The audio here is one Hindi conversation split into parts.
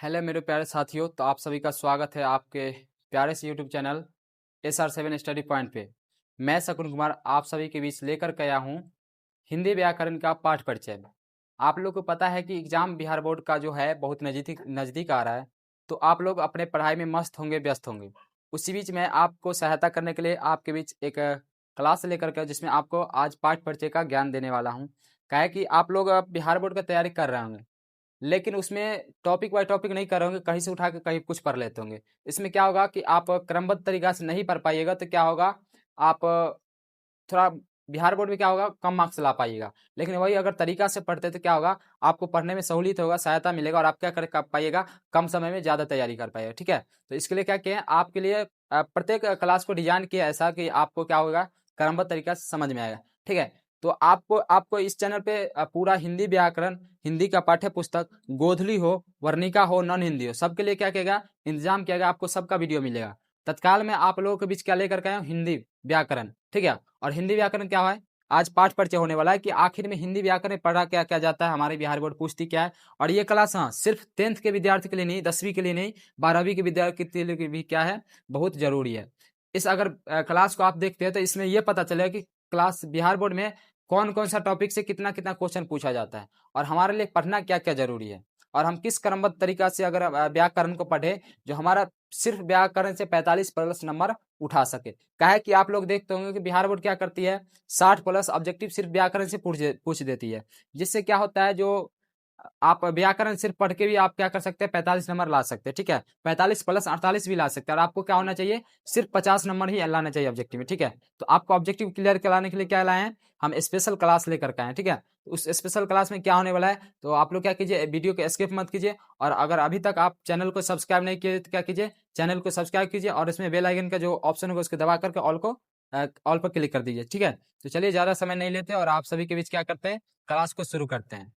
हेलो मेरे प्यारे साथियों, तो आप सभी का स्वागत है आपके प्यारे से YouTube channel SR7 study point पे। मैं शकुन कुमार आप सभी के बीच लेकर के आया हूँ हिंदी व्याकरण का पाठ परिचय। आप लोग को पता है कि एग्जाम बिहार बोर्ड का जो है बहुत नज़दीक नज़दीक आ रहा है, तो आप लोग अपने पढ़ाई में मस्त होंगे, व्यस्त होंगे। उसी बीच मैं आपको सहायता करने के लिए आपके बीच एक क्लास लेकर के जिसमें आपको आज पाठ परिचय का ज्ञान देने वाला हूँ। क्या है कि आप लोग बिहार बोर्ड की तैयारी कर रहे होंगे, लेकिन उसमें टॉपिक बाय टॉपिक नहीं कर रहे होंगे, कहीं से उठा के कहीं कुछ पढ़ लेते होंगे। इसमें क्या होगा कि आप क्रमबद्ध तरीका से नहीं पढ़ पाइएगा, तो क्या होगा, आप थोड़ा बिहार बोर्ड में क्या होगा, कम मार्क्स ला पाइएगा। लेकिन वही अगर तरीका से पढ़ते तो क्या होगा, आपको पढ़ने में सहूलियत होगा, सहायता मिलेगा और आप क्या कर पाइएगा, कम समय में ज़्यादा तैयारी कर पाइएगा। ठीक है, तो इसके लिए क्या किए हैं, आपके लिए प्रत्येक क्लास को डिजाइन किया ऐसा कि आपको क्या होगा, क्रमबद्ध तरीका से समझ में आएगा। ठीक है, तो आपको आपको इस चैनल पे पूरा हिंदी व्याकरण, हिंदी का पाठ्य पुस्तक, गोधली हो, वर्णिका हो, नॉन हिंदी हो, सबके लिए क्या किएगा, इंतजाम किया गया, आपको सबका वीडियो मिलेगा। तत्काल में आप लोगों के बीच क्या लेकर के आए हूं, हिंदी व्याकरण। ठीक है, और हिंदी व्याकरण क्या है, आज पाठ परिचय होने वाला है कि आखिर में हिंदी व्याकरण में पढ़ा क्या क्या जाता है, हमारे बिहार बोर्ड पूछती क्या है। और ये क्लास हाँ सिर्फ 10th के विद्यार्थी के लिए नहीं, 10वीं के लिए नहीं, 12वीं के विद्यार्थी के लिए भी क्या है, बहुत जरूरी है। इस अगर क्लास को आप देखते हैं तो इसमें यह पता चलेगा कि क्लास बिहार बोर्ड में कौन कौन सा टॉपिक से कितना कितना क्वेश्चन पूछा जाता है और हमारे लिए पढ़ना क्या क्या जरूरी है, और हम किस क्रमबद्ध तरीका से अगर व्याकरण को पढ़े जो हमारा सिर्फ व्याकरण से 45 प्लस नंबर उठा सके। क्या है कि आप लोग देखते होंगे कि बिहार बोर्ड क्या करती है, 60 प्लस ऑब्जेक्टिव सिर्फ व्याकरण से पूछ देती है, जिससे क्या होता है, जो आप व्याकरण सिर्फ पढ़ के भी आप क्या कर सकते हैं, 45 नंबर ला सकते हैं। ठीक है, 45 प्लस 48 भी ला सकते हैं, और आपको क्या होना चाहिए, सिर्फ 50 नंबर ही लाना चाहिए ऑब्जेक्टिव में। ठीक है, तो आपको ऑब्जेक्टिव क्लियर कराने के लिए क्या लाए हैं, हम स्पेशल क्लास लेकर के आए हैं। ठीक है, तो उस स्पेशल क्लास में क्या होने वाला है, तो आप लोग क्या कीजिए, वीडियो को स्किप मत कीजिए, और अगर अभी तक आप चैनल को सब्सक्राइब नहीं किए तो क्या कीजिए, चैनल को सब्सक्राइब कीजिए और इसमें बेल आइकन का जो ऑप्शन होगा उसको दबा करके ऑल पर क्लिक कर दीजिए। ठीक है, तो चलिए ज़्यादा समय नहीं लेते और आप सभी के बीच क्या करते हैं, क्लास को शुरू करते हैं।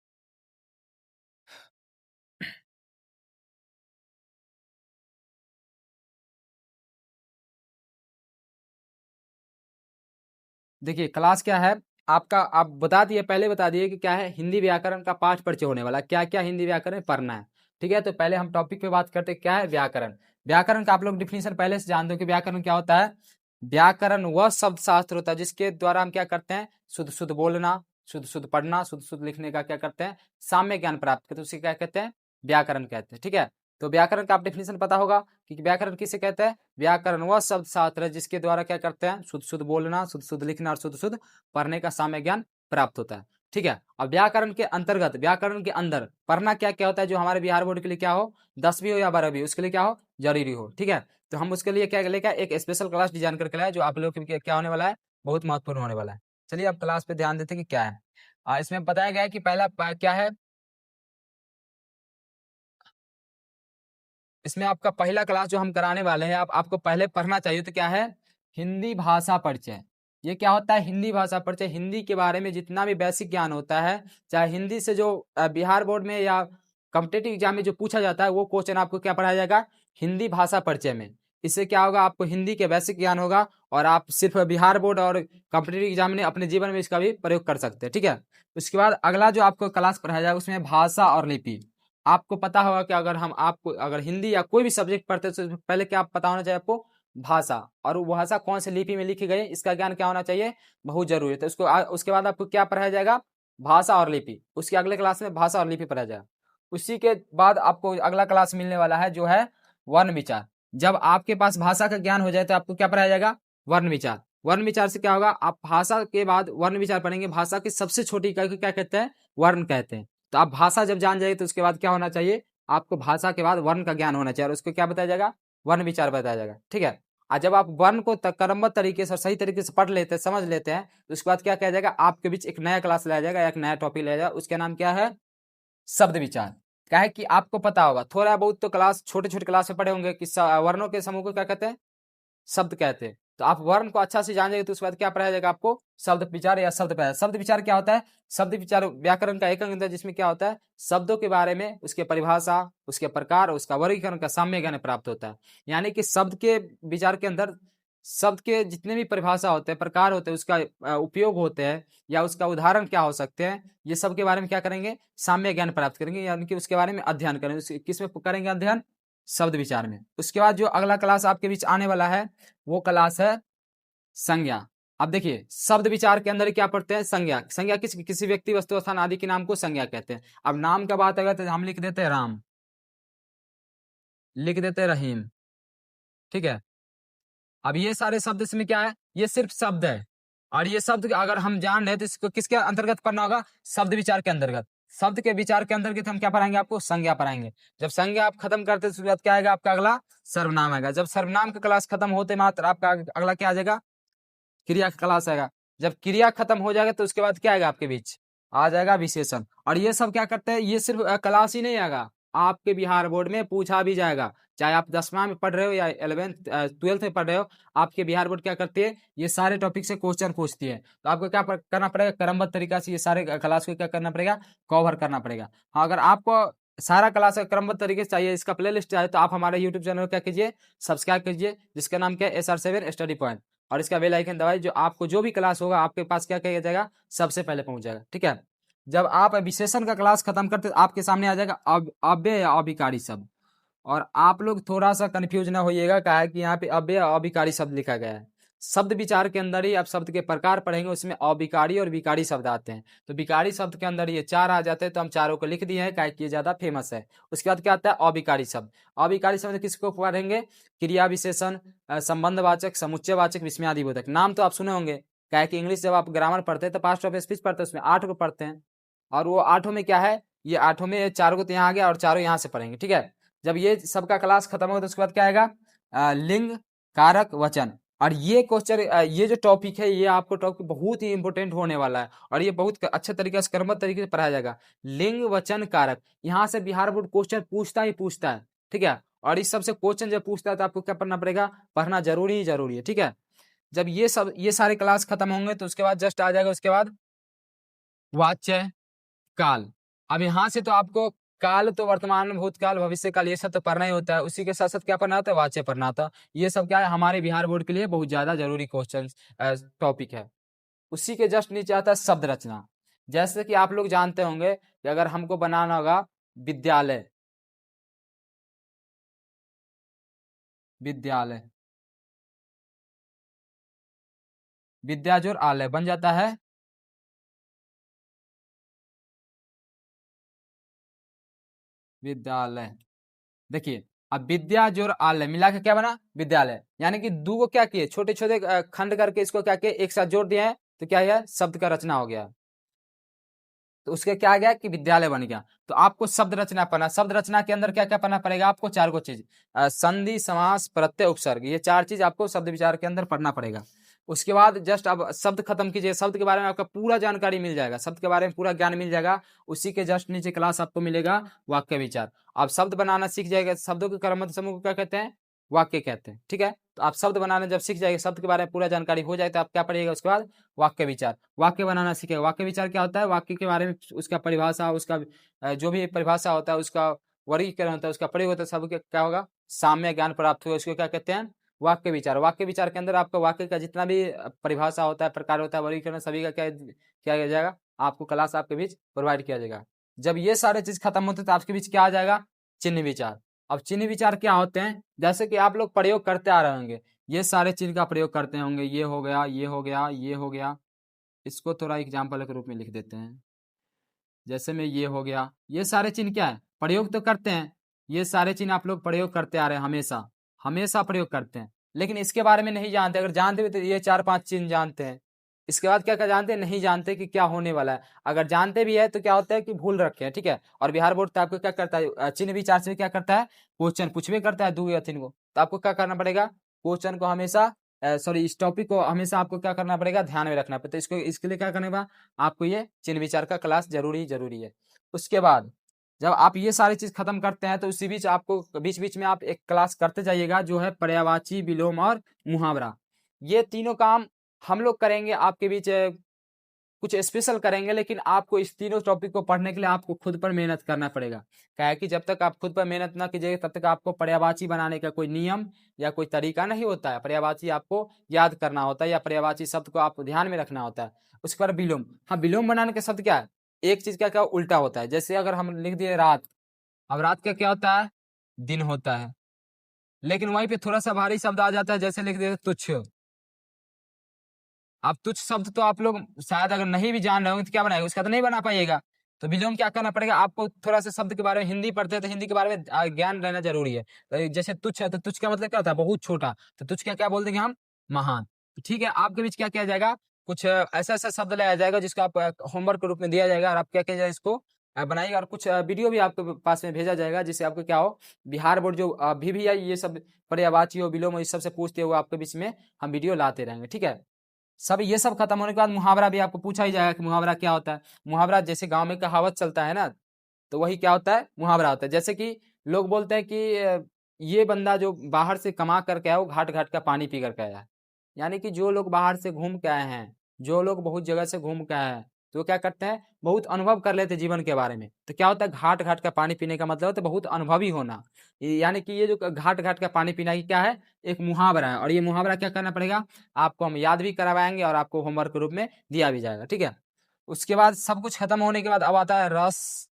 देखिए क्लास क्या है आपका, आप बता दिए, पहले बता दिए कि क्या है, हिंदी व्याकरण का पाठ परिचय होने वाला है, क्या क्या हिंदी व्याकरण पढ़ना है। ठीक है, तो पहले हम टॉपिक पे बात करते हैं, क्या है व्याकरण। व्याकरण का आप लोग डिफिनेशन पहले से जान दो कि व्याकरण क्या होता है। व्याकरण वह शब्द शास्त्र होता है जिसके द्वारा हम क्या करते हैं, शुद्ध शुद्ध बोलना, शुद्ध शुद्ध पढ़ना, शुद्ध शुद्ध लिखने का क्या करते हैं, साम्य ज्ञान प्राप्त करते हैं, उसे क्या कहते हैं, व्याकरण कहते हैं। ठीक है, तो व्याकरण का आप डिफिनेशन पता होगा कि व्याकरण किसे कहते हैं, व्याकरण वह शब्द शास्त्र है जिसके द्वारा क्या करते हैं, शुद्ध शुद्ध बोलना, शुद्ध शुद्ध लिखना और शुद्ध शुद्ध पढ़ने का साम्य ज्ञान प्राप्त होता है। ठीक है, और व्याकरण के अंतर्गत, व्याकरण के अंदर पढ़ना क्या क्या होता है, जो हमारे बिहार बोर्ड के लिए क्या हो, 10वीं हो या 12वीं, उसके लिए क्या हो, जरूरी हो। ठीक है, तो हम उसके लिए क्या लेकर एक स्पेशल क्लास डिजाइन करके लाए, जो आप लोग के लिए क्या होने वाला है, बहुत महत्वपूर्ण होने वाला है। चलिए अब क्लास पे ध्यान देते हैं कि क्या है। इसमें बताया गया है कि पहला क्या है, इसमें आपका पहला क्लास जो हम कराने वाले हैं, आपको पहले पढ़ना चाहिए, तो क्या है, हिंदी भाषा परिचय। ये क्या होता है, हिंदी भाषा परिचय, हिंदी के बारे में जितना भी बेसिक ज्ञान होता है, चाहे हिंदी से जो बिहार बोर्ड में या कॉम्पिटेटिव एग्जाम में जो पूछा जाता है, वो क्वेश्चन आपको क्या पढ़ाया जाएगा, हिंदी भाषा परिचय में। इससे क्या होगा, आपको हिंदी के बेसिक ज्ञान होगा और आप सिर्फ बिहार बोर्ड और कॉम्पिटेटिव एग्जाम में अपने जीवन में इसका भी प्रयोग कर सकते हैं। ठीक है, उसके बाद अगला जो आपको क्लास पढ़ाया जाएगा उसमें भाषा और लिपि। आपको पता होगा कि अगर हम आपको अगर हिंदी या कोई भी सब्जेक्ट पढ़ते हैं तो पहले क्या पता होना चाहिए आपको, भाषा, और वो भाषा कौन सी लिपि में लिखी गई इसका ज्ञान क्या होना चाहिए, बहुत जरूरी है। तो उसके बाद आपको क्या पढ़ाया जाएगा, भाषा और लिपि, उसके अगले क्लास में भाषा और लिपि पढ़ाया जाएगा। उसी के बाद आपको अगला क्लास मिलने वाला है जो है वर्ण विचार। जब आपके पास भाषा का ज्ञान हो जाए तो आपको क्या पढ़ाया जाएगा, वर्ण विचार। वर्ण विचार से क्या होगा, आप भाषा के बाद वर्ण विचार पढ़ेंगे, भाषा की सबसे छोटी इकाई को क्या कहते हैं, वर्ण कहते हैं। तो आप भाषा जब जान जाएंगे तो उसके बाद क्या होना चाहिए, आपको भाषा के बाद वर्ण का ज्ञान होना चाहिए, और उसको क्या बताया जाएगा, वर्ण विचार बताया जाएगा। ठीक है, और जब आप वर्ण को क्रमबद्ध तरीके से और सही तरीके से पढ़ लेते हैं, समझ लेते हैं, तो उसके बाद क्या किया जाएगा, आपके बीच एक नया क्लास लाया जाएगा, एक नया टॉपिक लाया जाएगा, उसका नाम क्या है, शब्द विचार। क्या है कि आपको पता होगा, थोड़ा बहुत तो क्लास छोटे छोटे क्लास में पढ़े होंगे कि वर्णों के समूह को क्या कहते हैं, शब्द कहते हैं। तो आप वर्ण को अच्छा से जान जाएंगे तो उसके बाद क्या पढ़ाया जाएगा आपको, शब्द विचार या शब्द पढ़ाया। शब्द विचार क्या होता है, शब्द विचार व्याकरण का एक अंग होता है जिसमें क्या होता है, शब्दों के बारे में, उसके परिभाषा, उसके प्रकार, उसका वर्गीकरण का साम्य ज्ञान प्राप्त होता है। यानी कि शब्द के विचार के अंदर शब्द के जितने भी परिभाषा होते हैं, प्रकार होते हैं, उसका उपयोग होते हैं या उसका उदाहरण क्या हो सकते हैं, ये सब के बारे में क्या करेंगे, साम्य ज्ञान प्राप्त करेंगे, यानी कि उसके बारे में अध्ययन करेंगे। किस में करेंगे अध्ययन, शब्द विचार में। उसके बाद जो अगला क्लास आपके बीच आने वाला है वो क्लास है संज्ञा। अब देखिए शब्द विचार के अंदर क्या पढ़ते हैं, संज्ञा। संज्ञा किसी व्यक्ति, वस्तु, स्थान आदि के नाम को संज्ञा कहते हैं। अब नाम का बात अगर तो हम लिख देते हैं राम, लिख देते हैं रहीम, ठीक है। अब ये सारे शब्द इसमें क्या है, ये सिर्फ शब्द है, और ये शब्द अगर हम जान रहे तो इसको किसके अंतर्गत पढ़ना होगा, शब्द विचार के अंतर्गत। शब्द के विचार के अंतर्गत हम क्या पढ़ाएंगे, आपको संज्ञा पढ़ाएंगे। जब संज्ञा आप खत्म करते हैं उसके बाद क्या आएगा, आपका अगला सर्वनाम आएगा। जब सर्वनाम का क्लास खत्म होते मात्र आपका अगला क्या आ जाएगा, क्रिया का क्लास आएगा। जब क्रिया खत्म हो जाएगा तो उसके बाद क्या आएगा, आपके बीच आ जाएगा विशेषण। और ये सब क्या करते हैं, ये सिर्फ क्लास ही नहीं आएगा, आपके बिहार बोर्ड में पूछा भी जाएगा। चाहे आप 10वां में पढ़ रहे हो या 11th 12th में पढ़ रहे हो, आपके बिहार बोर्ड क्या करती है, ये सारे टॉपिक से क्वेश्चन पूछती है। तो आपको क्या करना पड़ेगा, क्रमबद्ध तरीका से ये सारे क्लास को क्या करना पड़ेगा, कवर करना पड़ेगा। हाँ, अगर आपको सारा क्लास क्रमबद्ध तरीके से चाहिए, इसका प्लेलिस्ट चाहिए, तो आप हमारे यूट्यूब चैनल को क्या कीजिए, सब्सक्राइब कीजिए, जिसका नाम क्या है, SR7 स्टडी पॉइंट। और इसका बेल आइकन दबाइए, जो आपको जो भी क्लास होगा आपके पास क्या किया जाएगा, सबसे पहले पहुंच जाएगा, ठीक है। जब आप विशेषण का क्लास खत्म करते आपके सामने आ जाएगा अव्यय या अभिकारी शब्द। और आप लोग थोड़ा सा कंफ्यूज ना होइएगा, क्या है कि यहाँ पे अव्यय या अभिकारी शब्द लिखा गया है। शब्द विचार के अंदर ही आप शब्द के प्रकार पढ़ेंगे, उसमें अविकारी और विकारी शब्द आते हैं। तो विकारी शब्द के अंदर ये 4 आ जाते हैं, तो हम चारों को लिख दिए हैं, क्या ये ज्यादा फेमस है। उसके बाद क्या आता है, अविकारी शब्द। अविकारी शब्द किसको पढ़ेंगे, क्रिया विशेषण, संबंधवाचक, समुच्चयवाचक, विस्मयादिबोधक। नाम तो आप सुने होंगे, क्या है कि इंग्लिश जब आप ग्रामर पढ़ते हैं तो पास्ट ऑफ स्पीच पढ़ते हैं, उसमें 8 को पढ़ते हैं। और वो 8 में क्या है, ये 8 में 4 को तो यहाँ आ गया और चारों यहाँ से पढ़ेंगे, ठीक है। जब ये सबका क्लास खत्म होगा तो उसके बाद क्या आएगा, लिंग, कारक, वचन। और ये क्वेश्चन, ये जो टॉपिक है, ये आपको टॉपिक बहुत ही इंपॉर्टेंट होने वाला है, और ये बहुत अच्छे तरीके से क्रमबद्ध तरीके से पढ़ाया जाएगा। लिंग, वचन, कारक, यहाँ से बिहार बोर्ड क्वेश्चन पूछता ही पूछता है, ठीक है। और इस सबसे क्वेश्चन जब पूछता है तो आपको क्या पढ़ना पड़ेगा, पढ़ना जरूरी ही जरूरी है, ठीक है। जब ये सारे क्लास खत्म होंगे तो उसके बाद जस्ट आ जाएगा उसके बाद वाच्य काल। अब यहाँ से तो आपको काल तो वर्तमान, भूतकाल, भविष्य काल, ये सब तो पढ़ना ही होता है। उसी के साथ साथ क्या पढ़ना होता है, वाच्य पढ़ना होता है। ये सब क्या है, हमारे बिहार बोर्ड के लिए बहुत ज्यादा जरूरी क्वेश्चन टॉपिक है। उसी के जस्ट नीचे आता है शब्द रचना। जैसे कि आप लोग जानते होंगे कि अगर हमको बनाना होगा विद्यालय, विद्यालय, विद्या जोड़ आलय बन जाता है विद्यालय। देखिए, अब विद्या जोड़ आलय मिला के क्या बना, विद्यालय। यानी कि दो को क्या किए, छोटे छोटे खंड करके इसको क्या किए, एक साथ जोड़ दिए हैं, तो क्या है, शब्द का रचना हो गया। तो उसके क्या आ गया कि विद्यालय बन गया। तो आपको शब्द रचना पढ़ना, शब्द रचना के अंदर क्या क्या पढ़ना पड़ेगा, आपको 4 को चीज, संधि, समास, प्रत्यय, उपसर्ग, ये 4 चीज आपको शब्द विचार के अंदर पढ़ना पड़ेगा। उसके बाद जस्ट अब शब्द खत्म कीजिए, शब्द के बारे में आपका पूरा जानकारी मिल जाएगा, शब्द के बारे में पूरा ज्ञान मिल जाएगा। उसी के जस्ट नीचे क्लास आपको मिलेगा वाक्य विचार। आप शब्द बनाना सीख जाएगा, शब्दों के क्रमबद्ध समूह को क्या कहते हैं, वाक्य कहते हैं, ठीक है। तो आप शब्द बनाना जब सीख जाएंगे, शब्द के बारे में पूरा जानकारी हो जाए, तो आप क्या पढ़िएगा उसके बाद, वाक्य विचार। वाक्य बनाना सीखेगा। वाक्य विचार क्या होता है, वाक्य के बारे में उसका परिभाषा, उसका जो भी परिभाषा होता है, उसका वर्गीकरण होता है, उसका प्रयोग होता है, सब क्या होगा, साम्य ज्ञान प्राप्त हुआ, उसको क्या कहते हैं, वाक्य विचार। वाक्य विचार के अंदर आपका वाक्य का जितना भी परिभाषा होता है, प्रकार होता है, वर्गीकरण, सभी का क्या किया जाएगा, आपको क्लास आपके बीच प्रोवाइड किया जाएगा। जब ये सारे चीज खत्म होते हैं तो आपके बीच क्या आ जाएगा, चिन्ह विचार। अब चिन्ह विचार क्या होते हैं, जैसे कि आप लोग प्रयोग करते आ रहे होंगे, ये सारे चिन्ह का प्रयोग करते होंगे, ये हो गया, ये हो गया, ये हो गया। इसको थोड़ा एग्जाम्पल के रूप में लिख देते हैं। जैसे में ये हो गया, ये सारे चिन्ह क्या है, प्रयोग तो करते हैं। ये सारे चिन्ह आप लोग प्रयोग करते आ रहे हैं, हमेशा हमेशा प्रयोग करते हैं। लेकिन इसके बारे में नहीं जानते, अगर जानते भी तो ये 4-5 चिन्ह जानते हैं। इसके बाद क्या क्या जानते हैं, नहीं जानते कि क्या होने वाला है। अगर जानते भी है तो क्या होता है कि भूल रखे हैं, ठीक है। और बिहार बोर्ड तो आपको क्या करता है, चिन्ह विचार से क्या करता है, क्वेश्चन पूछ भी करता है 2 या 3 को। तो आपको क्या करना पड़ेगा, क्वेश्चन को हमेशा, सॉरी, इस टॉपिक को हमेशा आपको क्या करना पड़ेगा, ध्यान में रखना पड़ेगा। तो इसको, इसके लिए क्या करने का, आपको ये चिन्ह विचार का क्लास जरूरी जरूरी है। उसके बाद जब आप ये सारी चीज खत्म करते हैं तो उसी बीच आपको बीच बीच में आप एक क्लास करते जाइएगा, जो है पर्यायवाची, विलोम और मुहावरा। ये तीनों काम हम लोग करेंगे आपके बीच कुछ स्पेशल करेंगे, लेकिन आपको इस तीनों टॉपिक को पढ़ने के लिए आपको खुद पर मेहनत करना पड़ेगा। क्या है कि जब तक आप खुद पर मेहनत ना कीजिएगा तब तक आपको पर्यायवाची बनाने का कोई नियम या कोई तरीका नहीं होता है। पर्यायवाची आपको याद करना होता है या पर्यायवाची शब्द को आपको ध्यान में रखना होता है। उसके बाद विलोम, हाँ विलोम बनाने का शब्द क्या है, एक चीज का क्या उल्टा होता है। जैसे अगर हम लिख दिए रात, अब रात का क्या होता है, दिन होता है। लेकिन वहीं पे थोड़ा सा भारी शब्द आ जाता है, जैसे लिख दिए तुच्छ। अब तुच्छ शब्द तो आप लोग शायद अगर नहीं भी जान रहे हो तो क्या बनाएगा, उसका तो नहीं बना पाइएगा। तो विलोम क्या करना पड़ेगा आपको, थोड़ा सा शब्द के बारे में, हिंदी पढ़ते हैं तो हिंदी के बारे में ज्ञान रहना जरूरी है। तो जैसे तुच्छ है तो तुच्छ का मतलब क्या होता है, बहुत छोटा। तो तुच्छ क्या क्या बोल देंगे हम, महान। तो ठीक है, आपके बीच क्या किया जाएगा, कुछ ऐसा ऐसा शब्द लाया जाएगा जिसको आप होमवर्क के रूप में दिया जाएगा, और आप क्या किया जाएगा, इसको बनाइएगा। और कुछ वीडियो भी आपके पास में भेजा जाएगा, जिससे आपको क्या हो, बिहार बोर्ड जो अभी भी है ये सब पर्यायवाची हो, विलोम हो, इस सबसे पूछते हुए आपके बीच में हम वीडियो लाते रहेंगे। ठीक है, सब ये सब खत्म होने के बाद मुहावरा भी आपको पूछा ही जाएगा कि मुहावरा क्या होता है। मुहावरा जैसे गांव में कहावत चलता है ना, तो वही क्या होता है, मुहावरा होता है। जैसे कि लोग बोलते हैं कि ये बंदा जो बाहर से कमा करके आया वो घाट घाट का पानी पी करके आया। यानी कि जो लोग बाहर से घूम के आए हैं, जो लोग बहुत जगह से घूम के आए हैं, तो क्या करते हैं, बहुत अनुभव कर लेते हैं जीवन के बारे में। तो क्या होता है, घाट घाट का पानी पीने का मतलब होता है बहुत अनुभवी होना। यानी कि ये जो घाट घाट का पानी पीना की क्या है, एक मुहावरा है। और ये मुहावरा क्या करना पड़ेगा, आपको हम याद भी करवाएंगे और आपको होमवर्क के रूप में दिया भी जाएगा। ठीक है, उसके बाद सब कुछ खत्म होने के बाद अब आता है रस,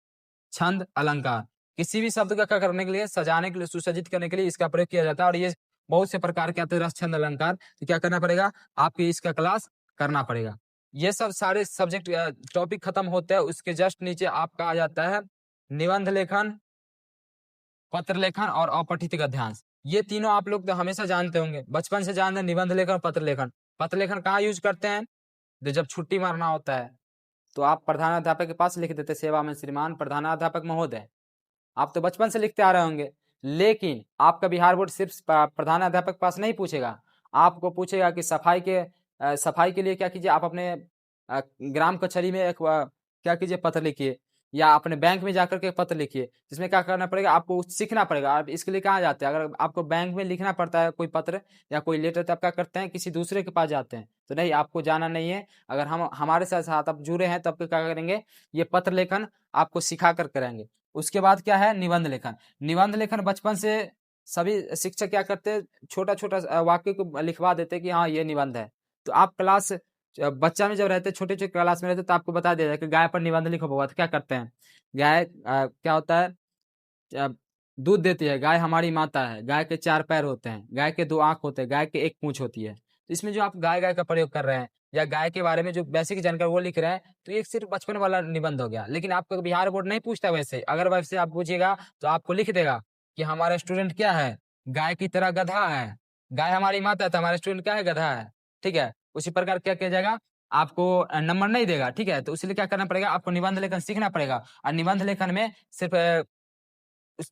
छंद, अलंकार। किसी भी शब्द का क्या करने के लिए, सजाने के लिए, सुसज्जित करने के लिए इसका प्रयोग किया जाता है। और ये बहुत से प्रकार के आते हैं, रस, छंद, अलंकार। तो क्या करना पड़ेगा, आपको इसका क्लास करना पड़ेगा। ये सब सारे सब्जेक्ट टॉपिक खत्म होते हैं, उसके जस्ट नीचे आपका आ जाता है निबंध लेखन, पत्र लेखन और अपठित गद्यांश। ये तीनों आप लोग तो हमेशा जानते होंगे, बचपन से जानते हैं, निबंध लेखन, पत्र लेखन। पत्र लेखन कहाँ यूज करते हैं, तो जब छुट्टी मारना होता है तो आप प्रधानाध्यापक के पास लिख देते, सेवा में श्रीमान प्रधानाध्यापक महोदय। आप तो बचपन से लिखते आ रहे होंगे, लेकिन आपका बिहार बोर्ड सिर्फ प्रधानाध्यापक के पास नहीं पूछेगा, आपको पूछेगा कि सफाई के लिए क्या कीजिए, आप अपने ग्राम कचहरी में एक क्या कीजिए, पत्र लिखिए, या अपने बैंक में जाकर के पत्र लिखिए। जिसमें क्या करना पड़ेगा, आपको सीखना पड़ेगा। आप इसके लिए कहाँ जाते हैं, अगर आपको बैंक में लिखना पड़ता है कोई पत्र या कोई लेटर, तो आप क्या करते हैं, किसी दूसरे के पास जाते हैं। तो नहीं, आपको जाना नहीं है। अगर हम हमारे साथ साथ आप जुड़े हैं तब क्या करेंगे, ये पत्र लेखन आपको सिखा कर करेंगे। उसके बाद क्या है, निबंध लेखन। निबंध लेखन बचपन से सभी शिक्षक क्या करते हैं, छोटा छोटा वाक्य को लिखवा देते कि हाँ ये निबंध है। तो आप क्लास बच्चा में जब रहते, छोटे छोटे क्लास में रहते, तो आपको बता दिया जाए कि गाय पर निबंध लिखो बाबा। तो क्या करते हैं, गाय क्या होता है, अ, दूध देती है, गाय हमारी माता है, गाय के 4 पैर होते हैं, गाय के 2 आंख होते हैं, गाय के 1 पूंछ होती है। तो इसमें जो आप गाय गाय का प्रयोग कर रहे हैं या गाय के बारे में जो बेसिक जानकारी वो लिख रहे हैं, तो ये सिर्फ बचपन वाला निबंध हो गया। लेकिन आपको बिहार बोर्ड नहीं पूछता वैसे। अगर वैसे आप पूछिएगा तो आपको लिख देगा कि हमारा स्टूडेंट क्या है, गाय की तरह गधा है। गाय हमारी माता है तो हमारा स्टूडेंट क्या है, गधा है। ठीक है, उसी प्रकार क्या किया जाएगा, आपको नंबर नहीं देगा। ठीक है, तो इसलिए क्या करना पड़ेगा, आपको निबंध लेखन सीखना पड़ेगा। और निबंध लेखन में सिर्फ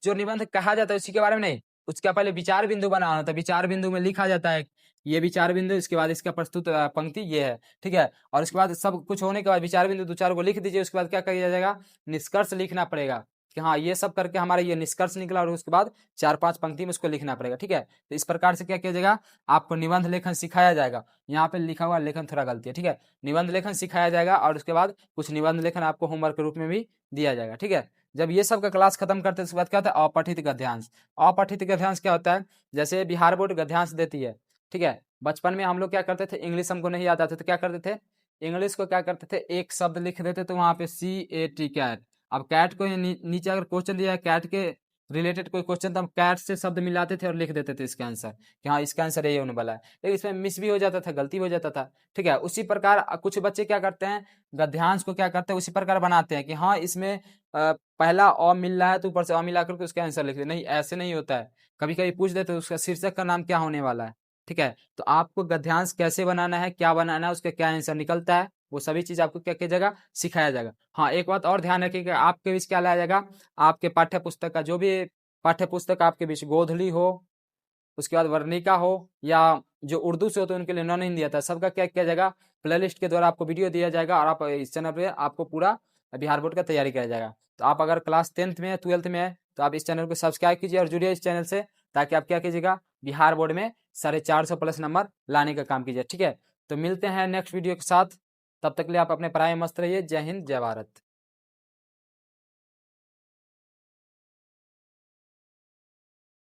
जो निबंध कहा जाता है उसी के बारे में नहीं, उसका पहले विचार बिंदु बनाना होता है। विचार बिंदु में लिखा जाता है ये विचार बिंदु, इसके बाद इसका प्रस्तुत पंक्ति ये है। ठीक है, और उसके बाद सब कुछ होने के बाद विचार बिंदु 2-4 को लिख दीजिए। उसके बाद क्या किया जाएगा, निष्कर्ष लिखना पड़ेगा कि हाँ ये सब करके हमारा ये निष्कर्ष निकला, और उसके बाद 4-5 पंक्ति में उसको लिखना पड़ेगा। ठीक है, तो इस प्रकार से क्या किया जाएगा, आपको निबंध लेखन सिखाया जाएगा। यहाँ पे लिखा हुआ लेखन थोड़ा गलती है। ठीक है, निबंध लेखन सिखाया जाएगा, और उसके बाद कुछ निबंध लेखन आपको होमवर्क के रूप में भी दिया जाएगा। ठीक है, जब ये सब का क्लास खत्म करते हैं उसके बाद क्या होता है, अपठित गद्यांश। अपठित गद्यांश क्या होता है, जैसे बिहार बोर्ड गद्यांश देती है। ठीक है, बचपन में हम लोग क्या करते थे, इंग्लिश हमको नहीं आता था तो क्या करते थे, इंग्लिश को क्या करते थे, एक शब्द लिख देते तो वहां पे CAT कैट। अब कैट को नीचे अगर क्वेश्चन दिया है कैट के रिलेटेड कोई क्वेश्चन, तो हम कैट से शब्द मिलाते थे और लिख देते थे इसका आंसर कि हाँ इसका आंसर ये होने वाला है। लेकिन इसमें मिस भी हो जाता था, गलती हो जाता था। ठीक है, उसी प्रकार कुछ बच्चे क्या करते हैं, गद्यांश को क्या करते हैं, उसी प्रकार बनाते हैं कि हाँ इसमें पहला अ मिल रहा है तो ऊपर से अ मिला करके उसका आंसर लिख दे। नहीं, ऐसे नहीं होता है। कभी कभी पूछ देते उसका शीर्षक का नाम क्या होने वाला है। ठीक है, तो आपको गद्यांश कैसे बनाना है, क्या बनाना है, उसका क्या आंसर निकलता है, वो सभी चीज आपको क्या किया जाएगा, सिखाया जाएगा। हाँ, एक बात और ध्यान रखिएगा, आपके बीच क्या लाया जाएगा, आपके पाठ्य पुस्तक का जो भी पाठ्य पुस्तक आपके बीच गोधली हो, उसके बाद वर्णिका हो, या जो उर्दू से हो तो उनके लिए नॉन हिंदी आता है, सबका क्या किया जाएगा, प्लेलिस्ट के द्वारा आपको वीडियो दिया जाएगा। और आप इस चैनल पे आपको पूरा बिहार बोर्ड का तैयारी किया जाएगा। तो आप अगर क्लास 10th में है, 12th में है, तो आप इस चैनल को सब्सक्राइब कीजिए और जुड़िए इस चैनल से, ताकि आप क्या कीजिएगा, बिहार बोर्ड में 450+ नंबर लाने का काम कीजिए। ठीक है, तो मिलते हैं नेक्स्ट वीडियो के साथ। तब तक के लिए आप अपने पढ़ाई में मस्त रहिए। जय हिंद, जय भारत।